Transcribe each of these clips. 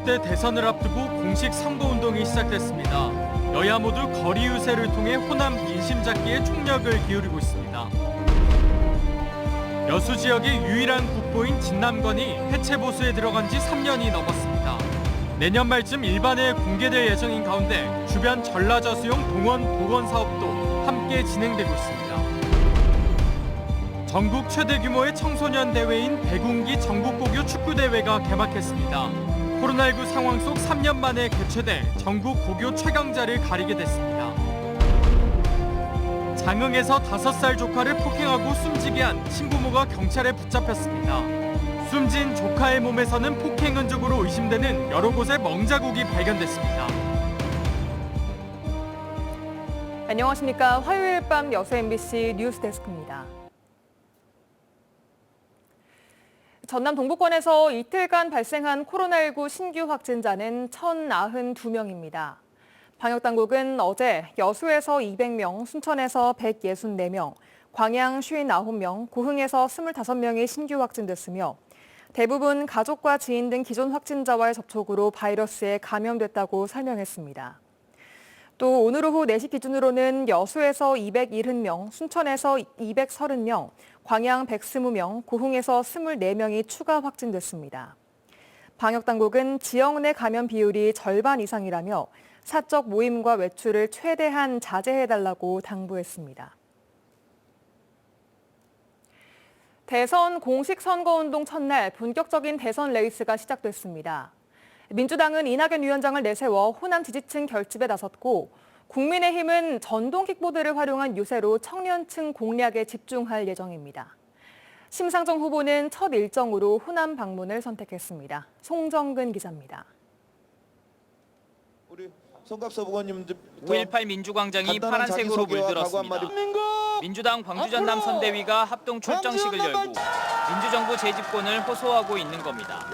20대 대선을 앞두고 공식 선거운동이 시작됐습니다. 여야 모두 거리 유세를 통해 호남 민심 잡기에 총력을 기울이고 있습니다. 여수 지역의 유일한 국보인 진남건이 해체 보수에 들어간 지 3년이 넘었습니다. 내년 말쯤 일반에 공개될 예정인 가운데 주변 전라저수용 동원 복원 사업도 함께 진행되고 있습니다. 전국 최대 규모의 청소년 대회인 백운기 전국고교 축구대회가 개막했습니다. 코로나19 상황 속 3년 만에 개최돼 전국 고교 최강자를 가리게 됐습니다. 장흥에서 5살 조카를 폭행하고 숨지게 한 친부모가 경찰에 붙잡혔습니다. 숨진 조카의 몸에서는 폭행 흔적으로 의심되는 여러 곳의 멍자국이 발견됐습니다. 안녕하십니까. 화요일 밤 여수 MBC 뉴스데스크입니다. 전남 동부권에서 이틀간 발생한 코로나19 신규 확진자는 1,092명입니다. 방역당국은 어제 여수에서 200명, 순천에서 164명, 광양 59명, 고흥에서 25명이 신규 확진됐으며 대부분 가족과 지인 등 기존 확진자와의 접촉으로 바이러스에 감염됐다고 설명했습니다. 또 오늘 오후 4시 기준으로는 여수에서 270명, 순천에서 230명, 광양 120명, 고흥에서 24명이 추가 확진됐습니다. 방역당국은 지역 내 감염 비율이 절반 이상이라며 사적 모임과 외출을 최대한 자제해달라고 당부했습니다. 대선 공식 선거운동 첫날 본격적인 대선 레이스가 시작됐습니다. 민주당은 이낙연 위원장을 내세워 호남 지지층 결집에 나섰고 국민의힘은 전동 킥보드를 활용한 유세로 청년층 공략에 집중할 예정입니다. 심상정 후보는 첫 일정으로 호남 방문을 선택했습니다. 송정근 기자입니다. 우리 송갑서 부관님부터 5.18 민주광장이 파란색으로 물들었습니다. 민주당 광주 전남 선대위가 합동 출정식을 열고 민주정부 재집권을 호소하고 있는 겁니다.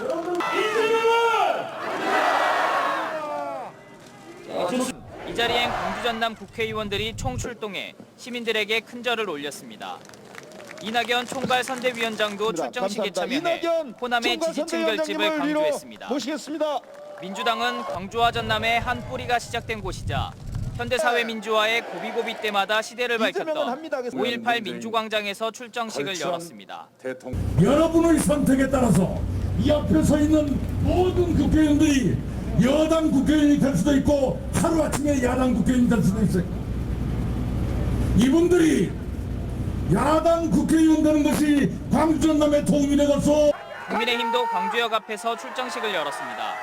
이 자리엔 광주 전남 국회의원들이 총출동해 시민들에게 큰절을 올렸습니다. 이낙연 총괄 선대위원장도 출정식에 참여해 호남의 지지층 결집을 강조했습니다. 모시겠습니다. 민주당은 광주와 전남의 한 뿌리가 시작된 곳이자 현대사회 민주화의 고비고비 때마다 시대를 밝혔던 5.18 민주광장에서 출정식을 열었습니다. 여러분의 선택에 따라서 이 앞에 서 있는 모든 국회의원들이 여당 국회의원이 될 수도 있고 하루아침에 야당 국회의원이 될 수도 있어요. 이분들이 야당 국회의원 되는 것이 광주 전남에 도움이 되겠소. 국민의힘도 광주역 앞에서 출정식을 열었습니다.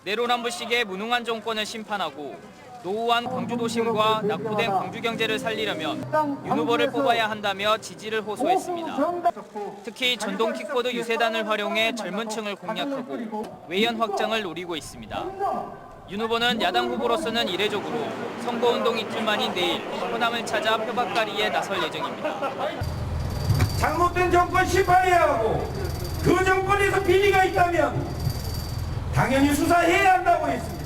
내로남불식의 무능한 정권을 심판하고 노후한 광주도심과 낙후된 광주경제를 살리려면 윤 후보를 뽑아야 한다며 지지를 호소했습니다. 특히 전동 킥보드 유세단을 활용해 젊은 층을 공략하고 외연 확장을 노리고 있습니다. 윤 후보는 야당 후보로서는 이례적으로 선거운동 이틀 만인 내일 호남을 찾아 표박가리에 나설 예정입니다. 잘못된 정권 심판해야 하고 그 정권에서 비리가 있다면 당연히 수사해야 한다고 했습니다.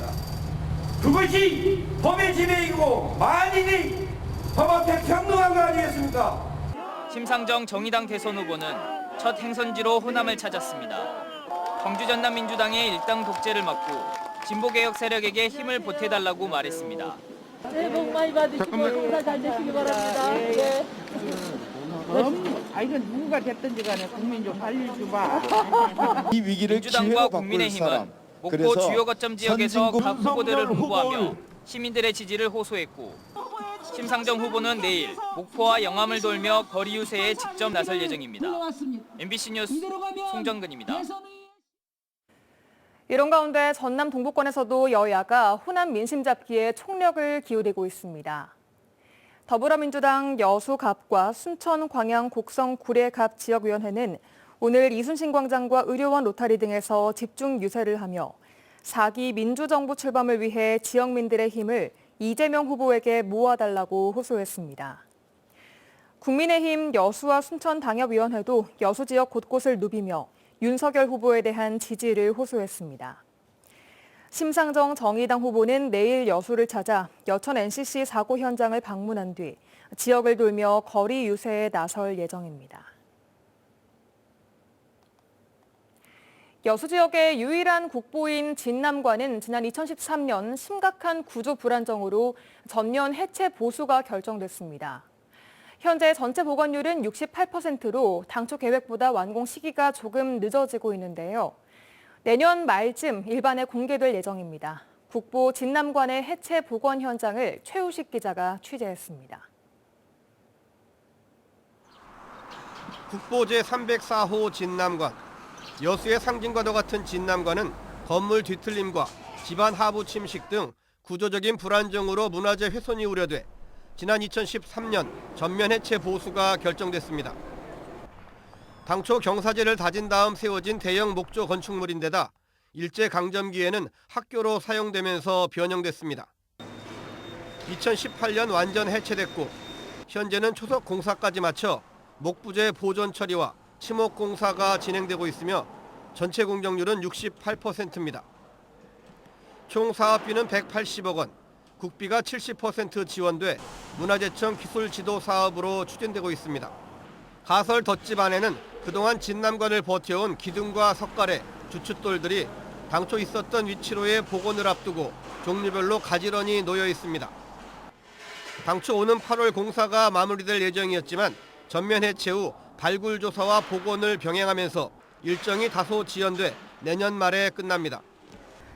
그것이 법의 지배이고 만인이 법 앞에 평등한 거 아니겠습니까? 심상정 정의당 대선 후보는 첫 행선지로 호남을 찾았습니다. 광주 전남 민주당의 일당 독재를 막고 진보개혁 세력에게 힘을 보태달라고 말했습니다. 새해 복 많이 받으시고 농사 잘 되시기 바랍니다. 네. 이건 누구가 됐든지 간에 국민 좀 살려주봐. 이 위기를 민주당과 기회로 바꿀 국민의힘은 사람. 목포 주요 거점 지역에서 선진국 각 후보들을 홍보하며 시민들의 지지를 호소했고 심상정 후보는 내일 목포와 영암을 돌며 거리 유세에 직접 나설 예정입니다. MBC 뉴스 송정근입니다. 이런 가운데 전남 동부권에서도 여야가 호남 민심 잡기에 총력을 기울이고 있습니다. 더불어민주당 여수갑과 순천 광양 곡성 구례갑 지역위원회는 오늘 이순신 광장과 의료원 로타리 등에서 집중 유세를 하며 4기 민주정부 출범을 위해 지역민들의 힘을 이재명 후보에게 모아달라고 호소했습니다. 국민의힘 여수와 순천 당협위원회도 여수 지역 곳곳을 누비며 윤석열 후보에 대한 지지를 호소했습니다. 심상정 정의당 후보는 내일 여수를 찾아 여천 NCC 사고 현장을 방문한 뒤 지역을 돌며 거리 유세에 나설 예정입니다. 여수 지역의 유일한 국보인 진남관은 지난 2013년 심각한 구조 불안정으로 전면 해체 보수가 결정됐습니다. 현재 전체 복원율은 68%로 당초 계획보다 완공 시기가 조금 늦어지고 있는데요. 내년 말쯤 일반에 공개될 예정입니다. 국보 진남관의 해체 복원 현장을 최우식 기자가 취재했습니다. 국보 제304호 진남관. 여수의 상징과도 같은 진남관은 건물 뒤틀림과 집안 하부 침식 등 구조적인 불안정으로 문화재 훼손이 우려돼 지난 2013년 전면 해체 보수가 결정됐습니다. 당초 경사재를 다진 다음 세워진 대형 목조 건축물인데다 일제강점기에는 학교로 사용되면서 변형됐습니다. 2018년 완전 해체됐고 현재는 초석 공사까지 마쳐 목부재 보존 처리와 침옥 공사가 진행되고 있으며 전체 공정률은 68%입니다. 총 사업비는 180억 원, 국비가 70% 지원돼 문화재청 기술지도 사업으로 추진되고 있습니다. 가설 덧집 안에는 그동안 진남관을 버텨온 기둥과 석가래, 주춧돌들이 당초 있었던 위치로의 복원을 앞두고 종류별로 가지런히 놓여 있습니다. 당초 오는 8월 공사가 마무리될 예정이었지만 전면 해체 후 발굴 조사와 복원을 병행하면서 일정이 다소 지연돼 내년 말에 끝납니다.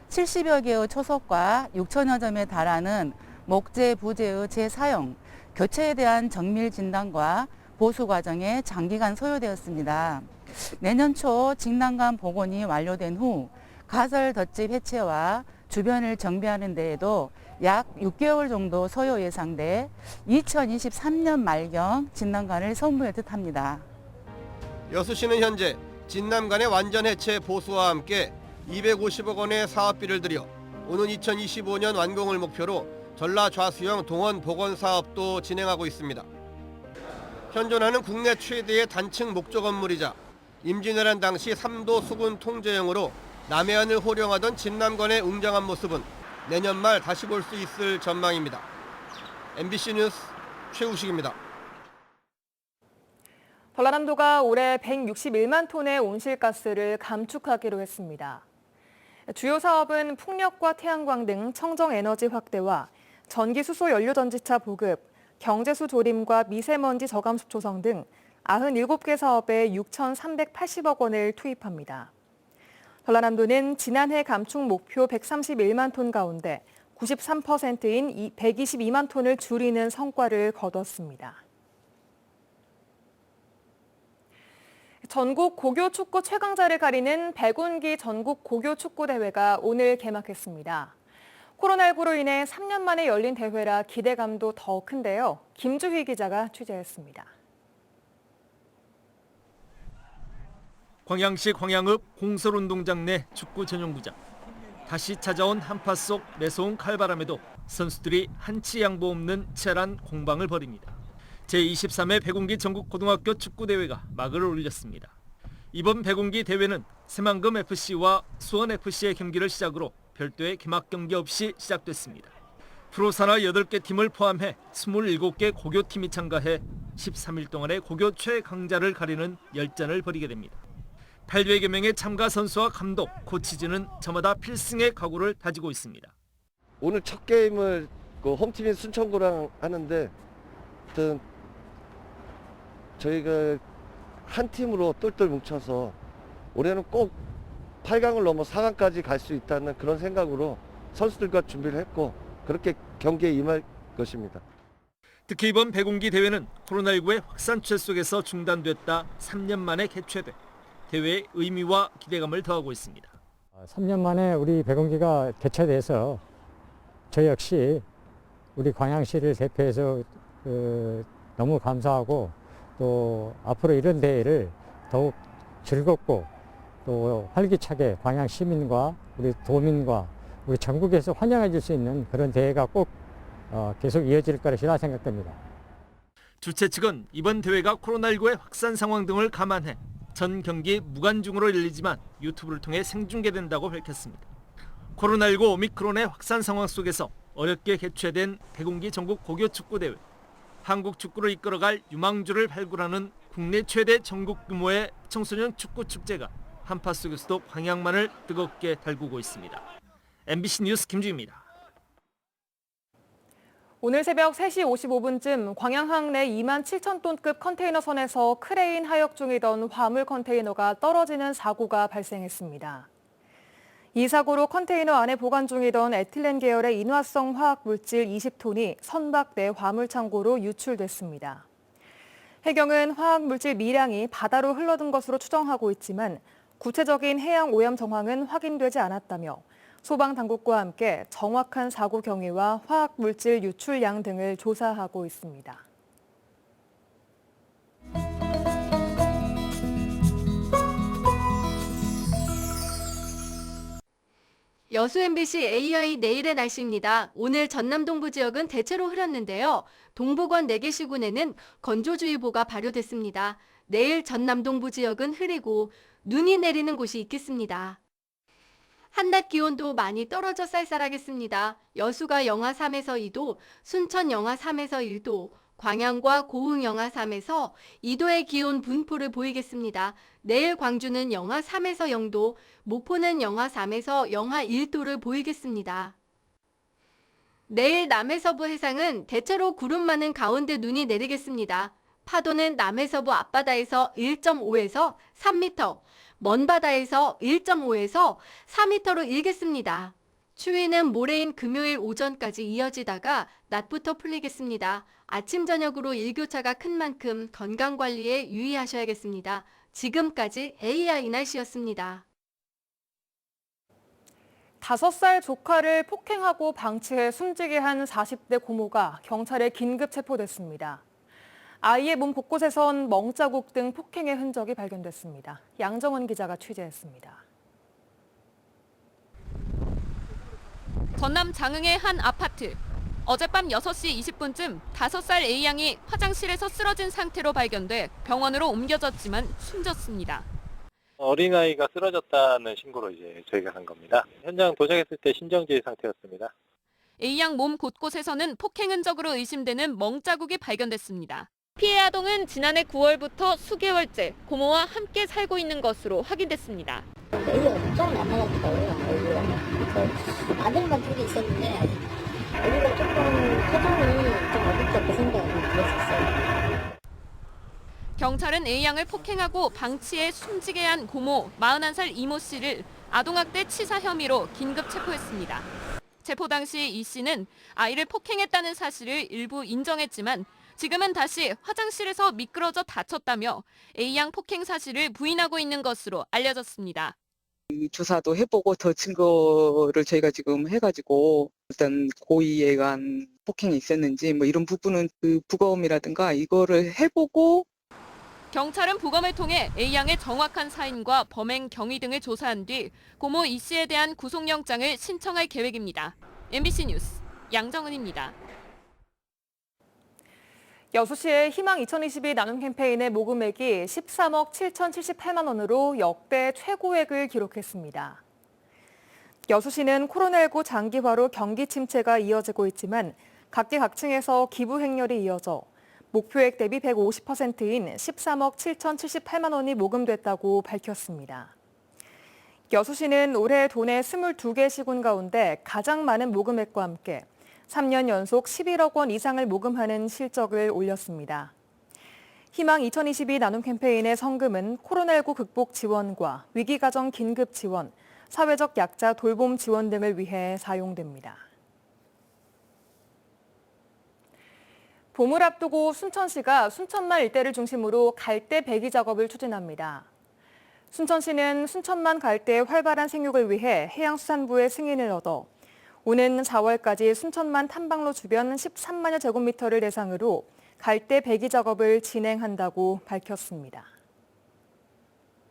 70여 개의 초석과 6천여 점에 달하는 목재, 부재의 재사용, 교체에 대한 정밀 진단과 보수 과정에 장기간 소요되었습니다. 내년 초 진남관 복원이 완료된 후 가설 덧집 해체와 주변을 정비하는 데에도 약 6개월 정도 소요 예상돼 2023년 말경 진남관을 선보일 듯합니다. 여수시는 현재 진남관의 완전 해체 보수와 함께 250억 원의 사업비를 들여 오는 2025년 완공을 목표로 전라 좌수형 동원 복원 사업도 진행하고 있습니다. 현존하는 국내 최대의 단층 목조 건물이자 임진왜란 당시 3도 수군 통제형으로 남해안을 호령하던 진남관의 웅장한 모습은 내년 말 다시 볼 수 있을 전망입니다. MBC 뉴스 최우식입니다. 전라남도가 올해 161만 톤의 온실가스를 감축하기로 했습니다. 주요 사업은 풍력과 태양광 등 청정에너지 확대와 전기 수소 연료전지차 보급, 경제수 조림과 미세먼지 저감수 조성 등 97개 사업에 6,380억 원을 투입합니다. 전라남도는 지난해 감축 목표 131만 톤 가운데 93%인 122만 톤을 줄이는 성과를 거뒀습니다. 전국 고교 축구 최강자를 가리는 백운기 전국 고교 축구 대회가 오늘 개막했습니다. 코로나19로 인해 3년 만에 열린 대회라 기대감도 더 큰데요. 김주희 기자가 취재했습니다. 광양시 광양읍 공설운동장 내 축구 전용구장. 다시 찾아온 한파 속 매서운 칼바람에도 선수들이 한치 양보 없는 치열한 공방을 벌입니다. 제23회 백운기 전국 고등학교 축구대회가 막을 올렸습니다. 이번 백운기 대회는 새만금FC와 수원FC의 경기를 시작으로 별도의 개막 경기 없이 시작됐습니다. 프로 산하 8개 팀을 포함해 27개 고교팀이 참가해 13일 동안의 고교 최강자를 가리는 열전을 벌이게 됩니다. 800여 명의 참가 선수와 감독, 코치진은 저마다 필승의 각오를 다지고 있습니다. 오늘 첫 게임을 홈팀인 순천구랑 하는데 하여튼 저희가 한 팀으로 똘똘 뭉쳐서 올해는 꼭 8강을 넘어 4강까지 갈 수 있다는 그런 생각으로 선수들과 준비를 했고 그렇게 경기에 임할 것입니다. 특히 이번 백운기 대회는 코로나19의 확산세 속에서 중단됐다 3년 만에 개최돼 대회의 의미와 기대감을 더하고 있습니다. 3년 만에 우리 백운기가 개최돼서 저 역시 우리 광양시를 대표해서 너무 감사하고 또 앞으로 이런 대회를 더욱 즐겁고 또 활기차게 광양 시민과 우리 도민과 우리 전국에서 환영해 줄 수 있는 그런 대회가 꼭 계속 이어질 것이라 생각됩니다. 주최 측은 이번 대회가 코로나19의 확산 상황 등을 감안해 전 경기 무관중으로 열리지만 유튜브를 통해 생중계된다고 밝혔습니다. 코로나19 오미크론의 확산 상황 속에서 어렵게 개최된 백운기 전국 고교 축구대회. 한국 축구를 이끌어갈 유망주를 발굴하는 국내 최대 전국 규모의 청소년 축구 축제가 한파 속에서도 광양만을 뜨겁게 달구고 있습니다. MBC 뉴스 김주희입니다. 오늘 새벽 3시 55분쯤 광양항 내 2만 7천 톤급 컨테이너선에서 크레인 하역 중이던 화물 컨테이너가 떨어지는 사고가 발생했습니다. 이 사고로 컨테이너 안에 보관 중이던 에틸렌 계열의 인화성 화학 물질 20톤이 선박 내 화물 창고로 유출됐습니다. 해경은 화학 물질 미량이 바다로 흘러든 것으로 추정하고 있지만 구체적인 해양 오염 정황은 확인되지 않았다며 소방당국과 함께 정확한 사고 경위와 화학 물질 유출량 등을 조사하고 있습니다. 여수 MBC AI 내일의 날씨입니다. 오늘 전남 동부 지역은 대체로 흐렸는데요. 동부권 4개 시군에는 건조주의보가 발효됐습니다. 내일 전남 동부 지역은 흐리고 눈이 내리는 곳이 있겠습니다. 한낮 기온도 많이 떨어져 쌀쌀하겠습니다. 여수가 영하 3에서 2도, 순천 영하 3에서 1도, 광양과 고흥 영하 3에서 2도의 기온 분포를 보이겠습니다. 내일 광주는 영하 3에서 0도, 목포는 영하 3에서 영하 1도를 보이겠습니다. 내일 남해서부 해상은 대체로 구름 많은 가운데 눈이 내리겠습니다. 파도는 남해서부 앞바다에서 1.5에서 3m, 먼바다에서 1.5에서 4m로 일겠습니다. 추위는 모레인 금요일 오전까지 이어지다가 낮부터 풀리겠습니다. 아침 저녁으로 일교차가 큰 만큼 건강관리에 유의하셔야겠습니다. 지금까지 AI 날씨였습니다. 5살 조카를 폭행하고 방치해 숨지게 한 40대 고모가 경찰에 긴급 체포됐습니다. 아이의 몸 곳곳에선 멍자국 등 폭행의 흔적이 발견됐습니다. 양정원 기자가 취재했습니다. 전남 장흥의 한 아파트. 어젯밤 6시 20분쯤 5살 A양이 화장실에서 쓰러진 상태로 발견돼 병원으로 옮겨졌지만 숨졌습니다. 어린아이가 쓰러졌다는 신고로 저희가 간 겁니다. 현장 도착했을 때 심정지 상태였습니다. A양 몸 곳곳에서는 폭행 흔적으로 의심되는 멍자국이 발견됐습니다. 피해 아동은 지난해 9월부터 수개월째 고모와 함께 살고 있는 것으로 확인됐습니다. 애가 좀 나타났더라고요. 아들만 둘이 있었는데 애가 조금 표정이 좀 어둡게 생각이 들었었어요. 경찰은 A양을 폭행하고 방치해 숨지게 한 고모 41살 이모 씨를 아동학대 치사 혐의로 긴급 체포했습니다. 체포 당시 이 씨는 아이를 폭행했다는 사실을 일부 인정했지만 지금은 다시 화장실에서 미끄러져 다쳤다며 A양 폭행 사실을 부인하고 있는 것으로 알려졌습니다. 조사도 해보고 더 증거를 저희가 지금 해가지고 일단 고의에 의한 폭행이 있었는지 뭐 이런 부분은 그 부검이라든가 이거를 해보고 경찰은 부검을 통해 A양의 정확한 사인과 범행 경위 등을 조사한 뒤 고모 이 씨에 대한 구속영장을 신청할 계획입니다. MBC 뉴스 양정은입니다. 여수시의 희망 2022 나눔 캠페인의 모금액이 13억 7,078만 원으로 역대 최고액을 기록했습니다. 여수시는 코로나19 장기화로 경기 침체가 이어지고 있지만 각계각층에서 기부 행렬이 이어져 목표액 대비 150%인 13억 7,078만 원이 모금됐다고 밝혔습니다. 여수시는 올해 도내 22개 시군 가운데 가장 많은 모금액과 함께 3년 연속 11억 원 이상을 모금하는 실적을 올렸습니다. 희망 2022 나눔 캠페인의 성금은 코로나19 극복 지원과 위기가정 긴급 지원, 사회적 약자 돌봄 지원 등을 위해 사용됩니다. 봄을 앞두고 순천시가 순천만 일대를 중심으로 갈대 배기 작업을 추진합니다. 순천시는 순천만 갈대의 활발한 생육을 위해 해양수산부의 승인을 얻어 오는 4월까지 순천만 탐방로 주변 13만여 제곱미터를 대상으로 갈대 배기 작업을 진행한다고 밝혔습니다.